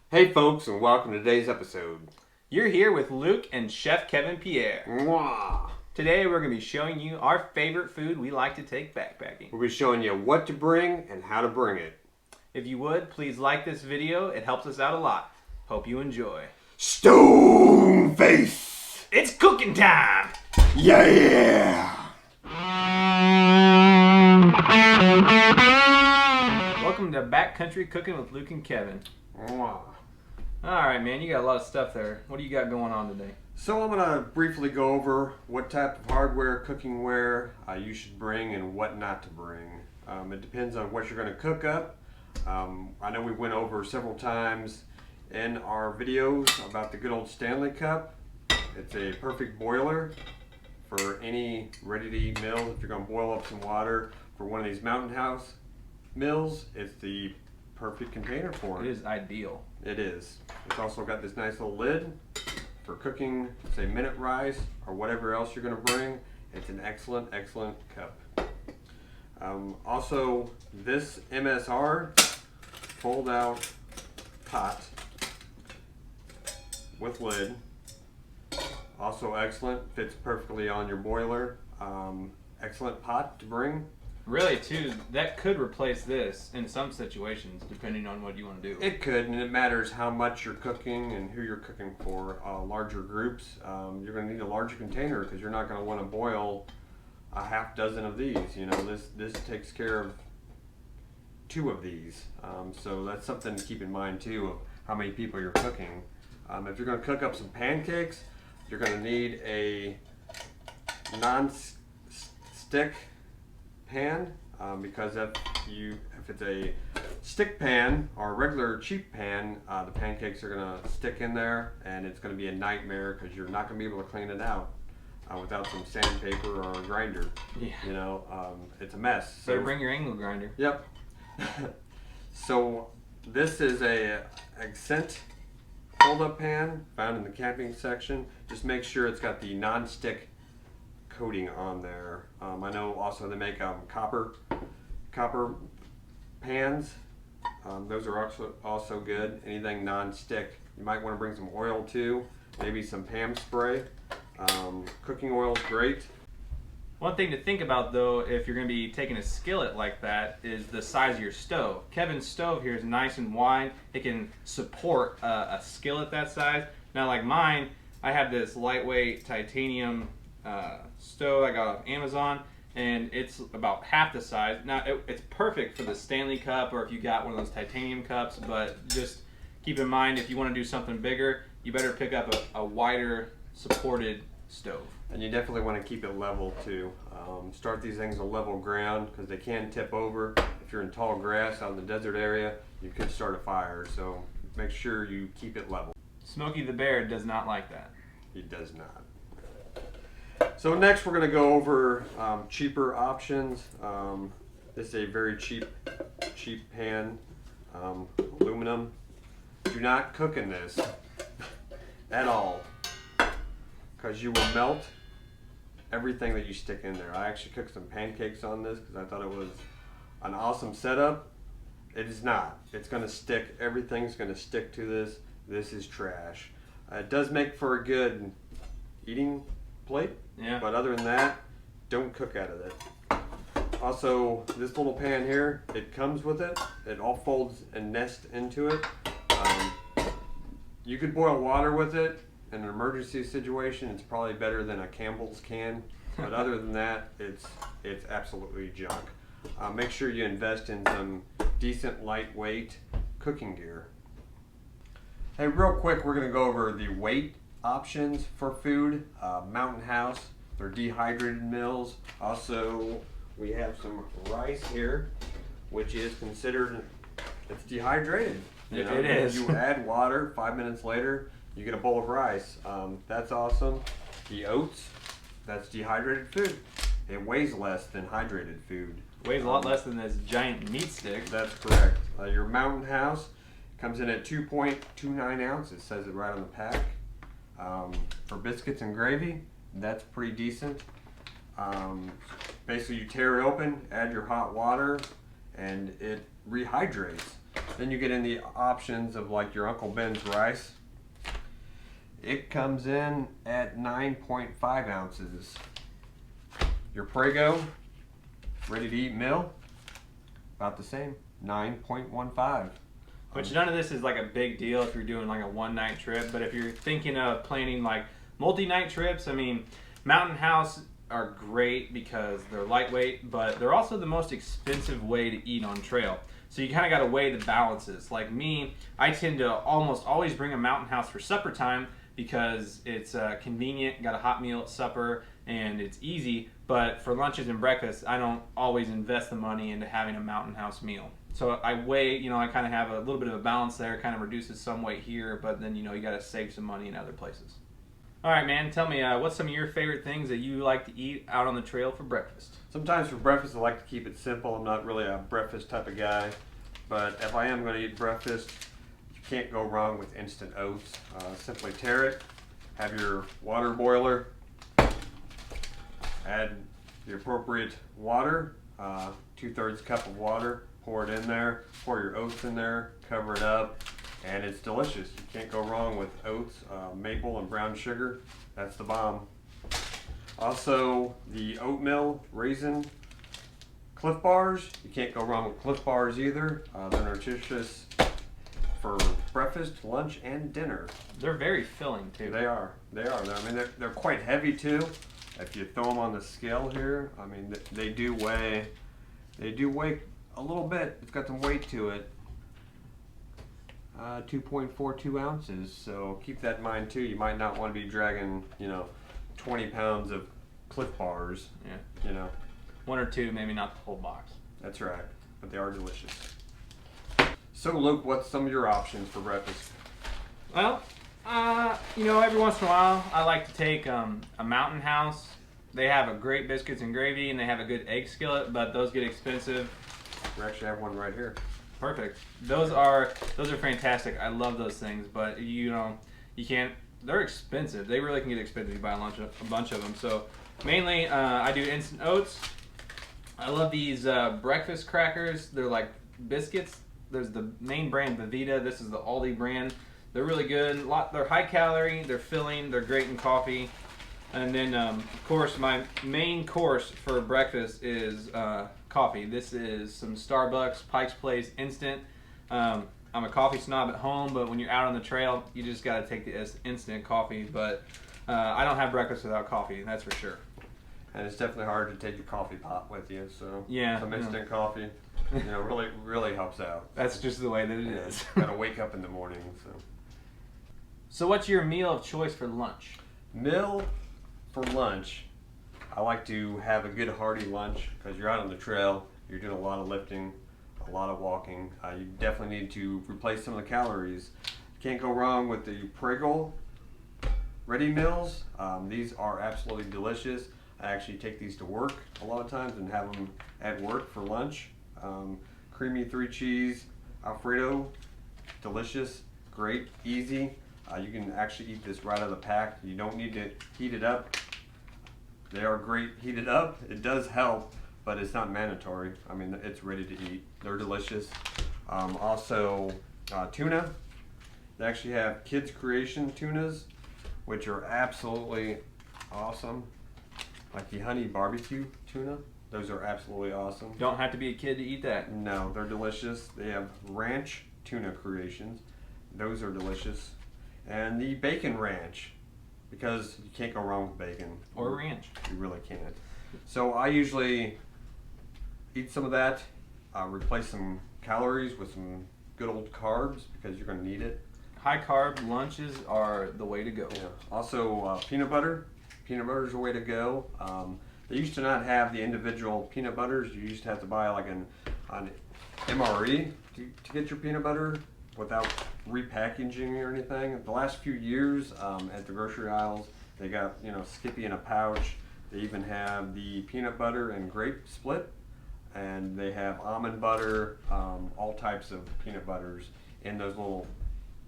Hey folks, and welcome to today's episode. You're here with Luke and Chef Kevin Pierre. Mwah. Today we're going to be showing you our favorite food we like to take backpacking. We'll be showing you what to bring and how to bring it. If you would, please like this video. It helps us out a lot. Hope you enjoy. Stoneface! It's cooking time! Yeah! Welcome to Backcountry Cooking with Luke and Kevin. Mwah. Alright man, you got a lot of stuff there. What do you got going on today? So I'm going to briefly go over what type of hardware, cooking ware you should bring and what not to bring. It depends on what you're going to cook up. I know we went over several times in our videos about the good old Stanley Cup. It's a perfect boiler for any ready-to-eat meals. If you're going to boil up some water for one of these Mountain House meals, it's the perfect container for it. It is ideal. It is. It's also got this nice little lid for cooking, say, minute rice or whatever else you're going to bring. It's an excellent, excellent cup. Also, this MSR fold-out pot with lid. Also excellent. Fits perfectly on your boiler. Excellent pot to bring. Really, too, that could replace this in some situations, depending on what you want to do. It could, and it matters how much you're cooking and who you're cooking for. Larger groups, you're going to need a larger container because you're not going to want to boil a half dozen of these. You know, this takes care of 2 of these. So that's something to keep in mind too, of how many people you're cooking. If you're going to cook up some pancakes, you're going to need a non-stick pan, because if it's a stick pan or a regular cheap pan, the pancakes are going to stick in there and it's going to be a nightmare because you're not going to be able to clean it out without some sandpaper or a grinder. Yeah. You know, it's a mess. Better bring your angle grinder. Yep. So this is a accent fold-up pan found in the camping section. Just make sure it's got the non-stick coating on there. I know also they make copper pans. Those are also good. Anything non-stick. You might want to bring some oil too. Maybe some Pam spray. Cooking oil is great. One thing to think about though, if you're going to be taking a skillet like that, is the size of your stove. Kevin's stove here is nice and wide. It can support a skillet that size. Now like mine, I have this lightweight titanium stove I got off Amazon, and it's about half the size. Now it's perfect for the Stanley Cup or if you got one of those titanium cups, but just keep in mind if you want to do something bigger, you better pick up a wider supported stove. And you definitely want to keep it level too. Start these things on level ground because they can tip over. If you're in tall grass out in the desert area, you could start a fire, so make sure you keep it level. Smokey the Bear does not like that. He does not. So next we're going to go over cheaper options. This is a very cheap pan, aluminum. Do not cook in this at all because you will melt everything that you stick in there. I actually cooked some pancakes on this because I thought it was an awesome setup. It is not. It's going to stick. Everything's going to stick to this. This is trash. It does make for a good eating plate. Yeah. But other than that, don't cook out of it. Also, this little pan here, it comes with it. It all folds and nests into it. You could boil water with it. In an emergency situation, it's probably better than a Campbell's can. But other than that, it's absolutely junk. Make sure you invest in some decent lightweight cooking gear. Hey, real quick, we're going to go over the weight options for food. Mountain House, they're dehydrated meals. Also, we have some rice here, which is considered, it's dehydrated. It is. You add water, 5 minutes later, you get a bowl of rice. That's awesome. The oats, that's dehydrated food. It weighs less than hydrated food. Weighs a lot less than this giant meat stick. That's correct. Your Mountain House comes in at 2.29 ounces, says it right on the pack. For biscuits and gravy, that's pretty decent. Basically, you tear it open, add your hot water, and it rehydrates. Then you get in the options of like your Uncle Ben's rice. It comes in at 9.5 ounces. Your Prego ready to eat meal, about the same, 9.15. Which none of this is like a big deal if you're doing like a one-night trip, but if you're thinking of planning like multi-night trips, I mean, Mountain House are great because they're lightweight, but they're also the most expensive way to eat on trail. So you kind of got to weigh the balances. Like me, I tend to almost always bring a Mountain House for supper time because it's convenient, got a hot meal at supper, and it's easy. But for lunches and breakfast, I don't always invest the money into having a Mountain House meal. So I weigh, you know, I kind of have a little bit of a balance there, kind of reduces some weight here, but then, you know, you got to save some money in other places. All right, man, tell me, what's some of your favorite things that you like to eat out on the trail for breakfast? Sometimes for breakfast I like to keep it simple. I'm not really a breakfast type of guy, but if I am going to eat breakfast, you can't go wrong with instant oats. Simply tear it, have your water boiler, add the appropriate water, 2/3 cup of water, pour it in there, pour your oats in there, cover it up, and it's delicious. You can't go wrong with oats, maple and brown sugar. That's the bomb. Also, the oatmeal raisin Cliff Bars. You can't go wrong with Cliff Bars either. They're nutritious for breakfast, lunch, and dinner. They're very filling too. They are. They are. I mean, they're quite heavy too. If you throw them on the scale here, I mean, they do weigh. They do weigh a little bit. It's got some weight to it. 2.42 ounces. So keep that in mind too. You might not want to be dragging, you know, 20 pounds of Cliff Bars. Yeah. You know. One or two, maybe not the whole box. That's right. But they are delicious. So Luke, what's some of your options for breakfast? Well, you know, every once in a while, I like to take a Mountain House. They have a great biscuits and gravy, and they have a good egg skillet, but those get expensive. We actually have one right here. Perfect. Those are fantastic. I love those things, but you know, you can't. They're expensive. They really can get expensive if you buy a bunch of them. So mainly, I do instant oats. I love these breakfast crackers. They're like biscuits. There's the main brand, Vivita. This is the Aldi brand. They're really good. They're high calorie. They're filling. They're great in coffee. And then, of course, my main course for breakfast is coffee. This is some Starbucks Pike's Place Instant. I'm a coffee snob at home, but when you're out on the trail, you just got to take the instant coffee. But I don't have breakfast without coffee, that's for sure. And it's definitely hard to take your coffee pot with you, so yeah, some instant coffee, you know, really helps out. That's just the way that it is. Gotta wake up in the morning. So what's your meal of choice for lunch? Meal for lunch, I like to have a good hearty lunch because you're out on the trail, you're doing a lot of lifting, a lot of walking. You definitely need to replace some of the calories. You can't go wrong with the Prego ready meals. These are absolutely delicious. I actually take these to work a lot of times and have them at work for lunch. Creamy 3-cheese Alfredo, delicious, great, easy. You can actually eat this right out of the pack. You don't need to heat it up. They are great heated up. It does help, but it's not mandatory. I mean, it's ready to eat. They're delicious. Also, tuna. They actually have Kids Creation tunas, which are absolutely awesome. Like the honey barbecue tuna. Those are absolutely awesome. Don't have to be a kid to eat that. No, they're delicious. They have ranch tuna creations. Those are delicious. And the bacon ranch, because you can't go wrong with bacon. Or ranch. You really can't. So I usually eat some of that, replace some calories with some good old carbs because you're going to need it. High carb lunches are the way to go. Yeah. Also peanut butter. Peanut butter is the way to go. They used to not have the individual peanut butters. You used to have to buy like an MRE to get your peanut butter without repackaging or anything. The last few years at the grocery aisles, they got, you know, Skippy in a pouch. They even have the peanut butter and grape split, and they have almond butter, all types of peanut butters in those little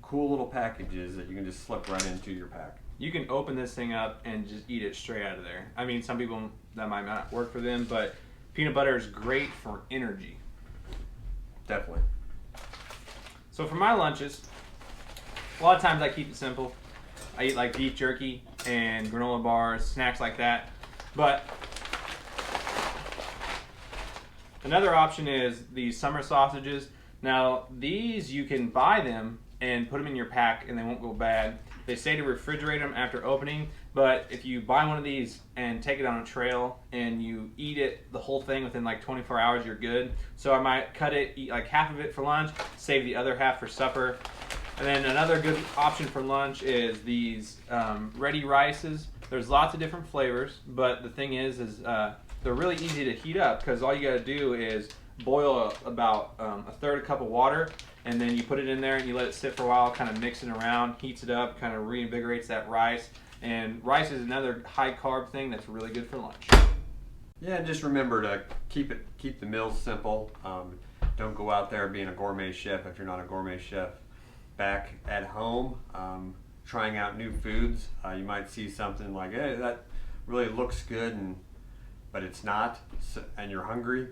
cool little packages that you can just slip right into your pack. You can open this thing up and just eat it straight out of there. I mean, some people, that might not work for them, but peanut butter is great for energy. Definitely. So for my lunches, a lot of times I keep it simple. I eat like beef jerky and granola bars, snacks like that. But another option is these summer sausages. Now these, you can buy them and put them in your pack and they won't go bad. They say to refrigerate them after opening, but if you buy one of these and take it on a trail and you eat it, the whole thing within like 24 hours, you're good. So I might cut it, eat like half of it for lunch, save the other half for supper. And then another good option for lunch is these ready rices. There's lots of different flavors, but the thing is they're really easy to heat up because all you got to do is boil about a third cup of water, and then you put it in there and you let it sit for a while, kind of mixing around, heats it up, kind of reinvigorates that rice. And rice is another high carb thing that's really good for lunch. Yeah, just remember to keep the meals simple. Don't go out there being a gourmet chef if you're not a gourmet chef. Back at home, trying out new foods, you might see something like, hey, that really looks good, but it's not, and you're hungry,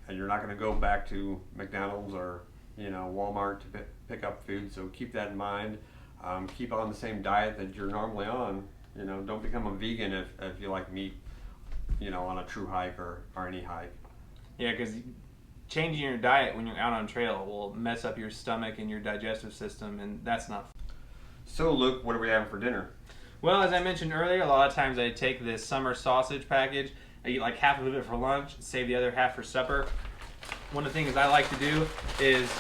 and you're not going to go back to McDonald's or Walmart to pick up food. So keep that in mind. Keep on the same diet that you're normally on. Don't become a vegan if you like meat, on a true hike or any hike. Yeah, because changing your diet when you're out on trail will mess up your stomach and your digestive system, and that's not. So Luke, what are we having for dinner? Well, as I mentioned earlier, a lot of times I take this summer sausage package. I eat like half of it for lunch, save the other half for supper. One of the things I like to do is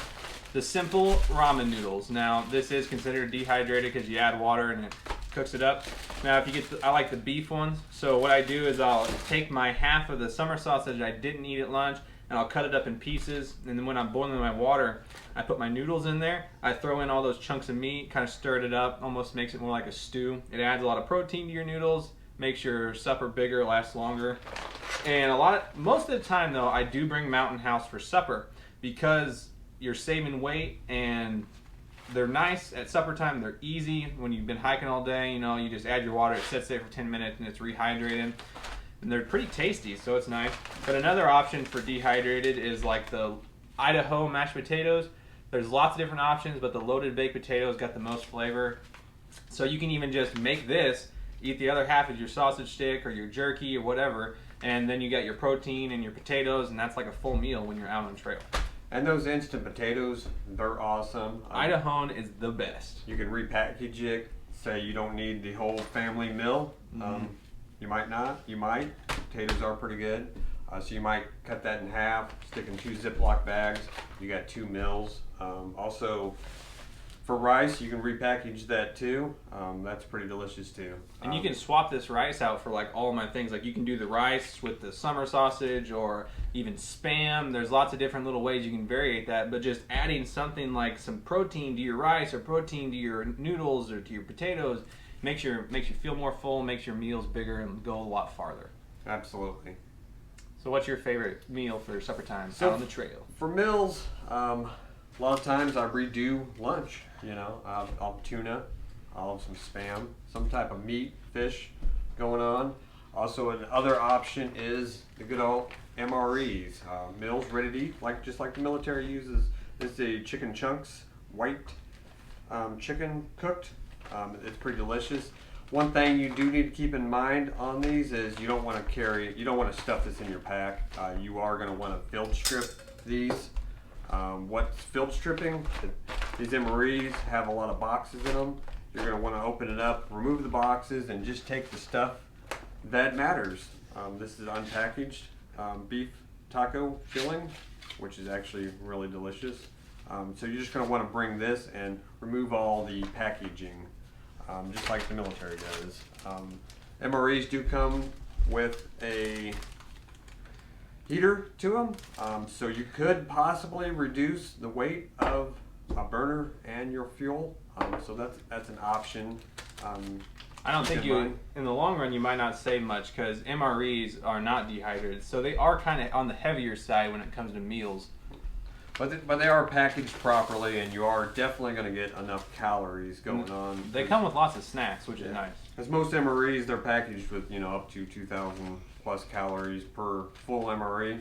the simple ramen noodles. Now, this is considered dehydrated because you add water and it cooks it up. Now, if you get, I like the beef ones. So what I do is I'll take my half of the summer sausage I didn't eat at lunch, and I'll cut it up in pieces, and then when I'm boiling my water, I put my noodles in there. I throw in all those chunks of meat, kind of stir it up, almost makes it more like a stew. It adds a lot of protein to your noodles, makes your supper bigger, lasts longer. And most of the time though, I do bring Mountain House for supper because you're saving weight and they're nice at supper time. They're easy when you've been hiking all day. You just add your water, it sits there for 10 minutes and it's rehydrated. And they're pretty tasty, so it's nice. But another option for dehydrated is like the Idaho mashed potatoes. There's lots of different options, but the loaded baked potatoes got the most flavor. So you can even just make this, eat the other half of your sausage stick or your jerky or whatever, and then you got your protein and your potatoes, and that's like a full meal when you're out on trail. And those instant potatoes, they're awesome. Idahoan is the best. You can repackage it, say you don't need the whole family meal. You might not, you might. Potatoes are pretty good. So you might cut that in half, stick in 2 Ziploc bags. You got 2 meals. Also, for rice, you can repackage that too. That's pretty delicious too. And you can swap this rice out for like all of my things. Like you can do the rice with the summer sausage or even Spam. There's lots of different little ways you can variate that. But just adding something like some protein to your rice or protein to your noodles or to your potatoes makes you feel more full, makes your meals bigger, and go a lot farther. Absolutely. So what's your favorite meal for supper time out on the trail? For meals, a lot of times I redo lunch. I'll have tuna, I'll have some Spam, some type of meat, fish going on. Also, another option is the good old MREs, meals ready to eat, just like the military uses. This is the chicken chunks, white chicken cooked. It's pretty delicious. One thing you do need to keep in mind on these is you don't want to stuff this in your pack. You are going to want to field strip these. What's field stripping? These MREs have a lot of boxes in them. You're going to want to open it up, remove the boxes, and just take the stuff that matters. This is unpackaged beef taco filling, which is actually really delicious. So you're just going to want to bring this and remove all the packaging, just like the military does. MREs do come with a heater to them, so you could possibly reduce the weight of a burner and your fuel. So that's an option. I don't think in the long run you might not save much because MREs are not dehydrated, so they are kind of on the heavier side when it comes to meals. But they are packaged properly, and you are definitely going to get enough calories going on. They come with lots of snacks, which is nice. Because most MREs, they're packaged with up to 2,000 plus calories per full MRE.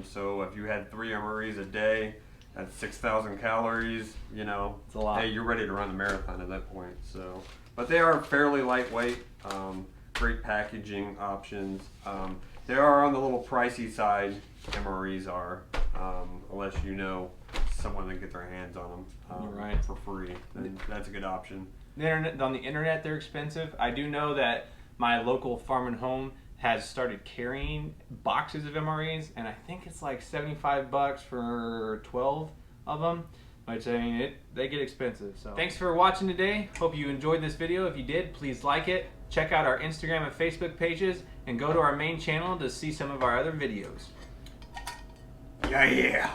So if you had 3 MREs a day, at 6,000 calories, you know, It's a lot. hey, you're ready to run the marathon at that point. So, but they are fairly lightweight, great packaging options. They are on the little pricey side, MREs are, unless you know someone that get their hands on them Right. for free. Then that's a good option. On the internet, they're expensive. I do know that my local farm and home has started carrying boxes of MREs, and I think it's like $75 for 12 of them. Which, I mean, they get expensive. So thanks for watching today. Hope you enjoyed this video. If you did, please like it. Check out our Instagram and Facebook pages, and go to our main channel to see some of our other videos. Yeah.